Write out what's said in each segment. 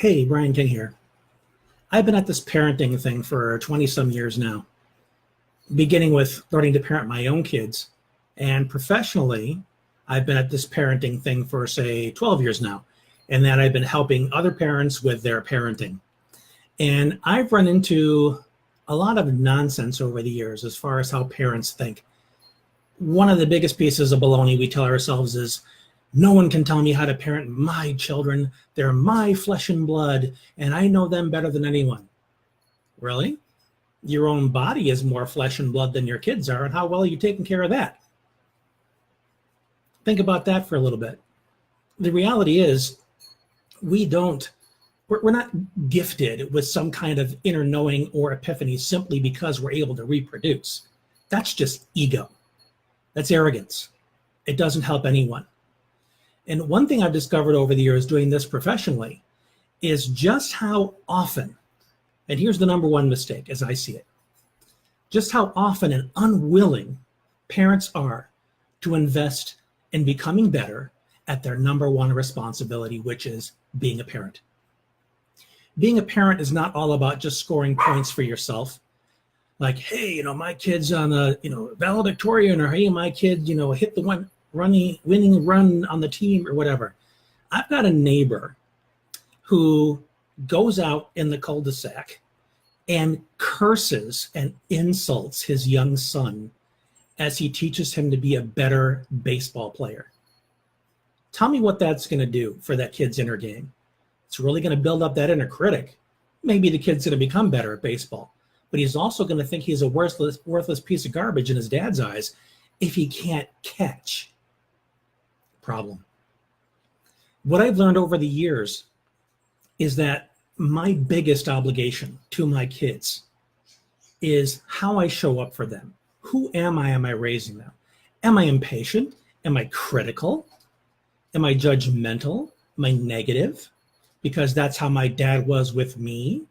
Hey, Brian King here. I've been at this parenting thing for 20 some years now, beginning with learning to parent my own kids. And professionally, I've been at this parenting thing for, say, 12 years now. And then I've been helping other parents with their parenting. And I've run into a lot of nonsense over the years as far as how parents think. One of the biggest pieces of baloney we tell ourselves is, no one can tell me how to parent my children. They're my flesh and blood, and I know them better than anyone. Really? Your own body is more flesh and blood than your kids are, and how well are you taking care of that? Think about that for a little bit. The reality is, we're not gifted with some kind of inner knowing or epiphany simply because we're able to reproduce. That's just ego. That's arrogance. It doesn't help anyone. And one thing I've discovered over the years doing this professionally is just how often, and here's the number one mistake as I see it, just how often and unwilling parents are to invest in becoming better at their number one responsibility, which is being a parent. Being a parent is not all about just scoring points for yourself. Like, hey, my kid's on a, valedictorian, or hey, my kid, hit the winning run on the team or whatever. I've got a neighbor who goes out in the cul-de-sac and curses and insults his young son as he teaches him to be a better baseball player. Tell me what that's going to do for that kid's inner game. It's really going to build up that inner critic. Maybe the kid's going to become better at baseball, but he's also going to think he's a worthless piece of garbage in his dad's eyes if he can't catch. Problem. What I've learned over the years is that my biggest obligation to my kids is how I show up for them. Who am I? Am I raising them? Am I impatient? Am I critical? Am I judgmental? Am I negative? Because that's how my dad was with me.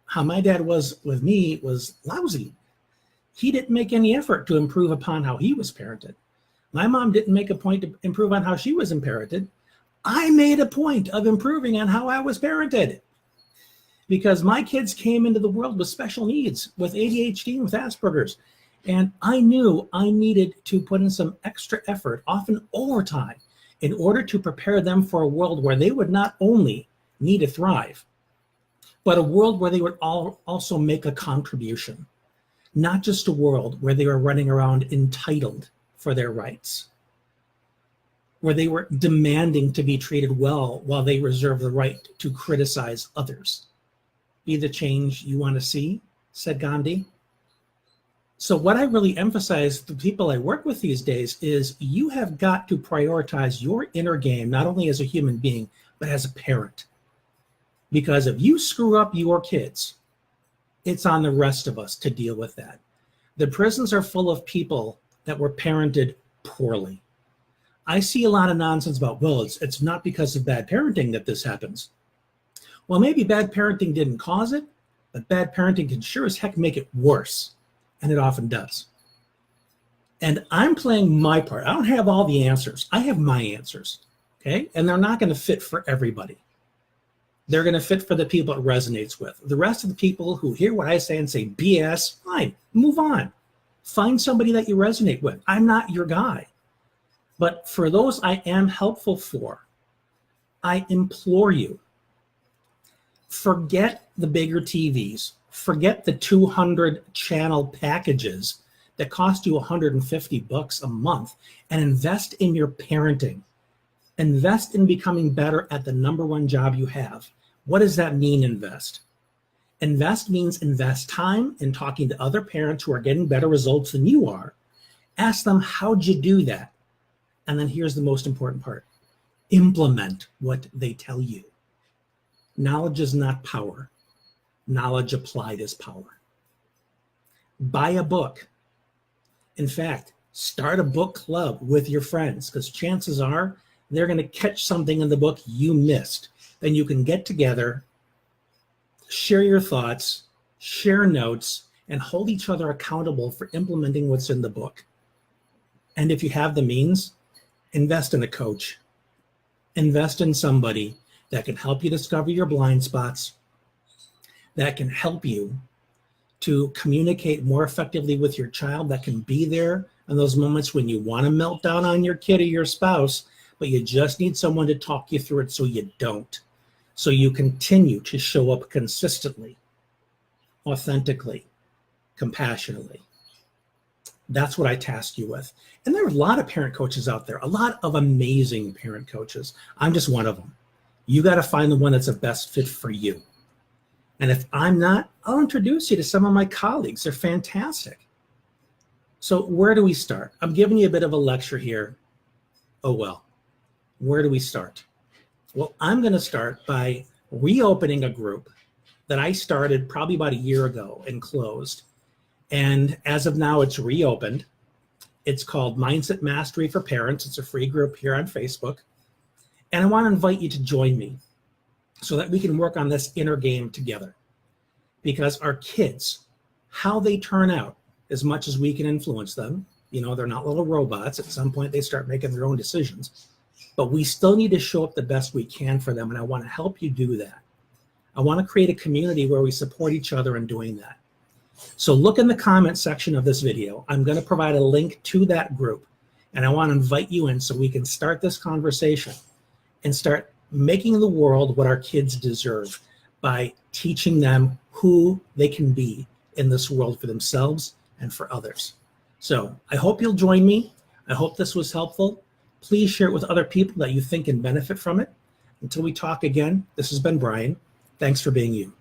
How my dad was with me was lousy. He didn't make any effort to improve upon how he was parented. My mom didn't make a point to improve on how she was parented. I made a point of improving on how I was parented, because my kids came into the world with special needs, with ADHD and with Asperger's. And I knew I needed to put in some extra effort, often overtime, in order to prepare them for a world where they would not only need to thrive, but a world where they would also make a contribution, not just a world where they were running around entitled for their rights, where they were demanding to be treated well while they reserve the right to criticize others. Be the change you want to see, said Gandhi. So what I really emphasize to people I work with these days is you have got to prioritize your inner game, not only as a human being, but as a parent. Because if you screw up your kids, it's on the rest of us to deal with that. The prisons are full of people that were parented poorly. I see a lot of nonsense about, well, it's not because of bad parenting that this happens. Well, maybe bad parenting didn't cause it, but bad parenting can sure as heck make it worse. And it often does. And I'm playing my part. I don't have all the answers. I have my answers, okay? And they're not going to fit for everybody. They're going to fit for the people it resonates with. The rest of the people who hear what I say and say BS, fine, move on. Find somebody that you resonate with. I'm not your guy. But for those I am helpful for, I implore you, forget the bigger TVs. Forget the 200 channel packages that cost you $150 a month, and invest in your parenting. Invest in becoming better at the number one job you have. What does that mean, invest? Invest means invest time in talking to other parents who are getting better results than you are. Ask them, how'd you do that? And then here's the most important part. Implement what they tell you. Knowledge is not power. Knowledge applied is power. Buy a book. In fact, start a book club with your friends, because chances are they're going to catch something in the book you missed. Then you can get together, share your thoughts, share notes, and hold each other accountable for implementing what's in the book. And if you have the means, invest in a coach. Invest in somebody that can help you discover your blind spots, that can help you to communicate more effectively with your child, that can be there in those moments when you want to melt down on your kid or your spouse, but you just need someone to talk you through it so you don't. So you continue to show up consistently, authentically, compassionately. That's what I task you with. And there are a lot of parent coaches out there, a lot of amazing parent coaches. I'm just one of them. You got to find the one that's the best fit for you. And if I'm not, I'll introduce you to some of my colleagues. They're fantastic. So where do we start? I'm giving you a bit of a lecture here. Oh, well, where do we start? Well, I'm going to start by reopening a group that I started probably about a year ago and closed. And as of now, it's reopened. It's called Mindset Mastery for Parents. It's a free group here on Facebook. And I want to invite you to join me so that we can work on this inner game together. Because our kids, how they turn out, as much as we can influence them, they're not little robots. At some point, they start making their own decisions. But we still need to show up the best we can for them. And I want to help you do that. I want to create a community where we support each other in doing that. So look in the comment section of this video. I'm going to provide a link to that group. And I want to invite you in so we can start this conversation and start making the world what our kids deserve by teaching them who they can be in this world for themselves and for others. So I hope you'll join me. I hope this was helpful. Please share it with other people that you think can benefit from it. Until we talk again, this has been Brian. Thanks for being you.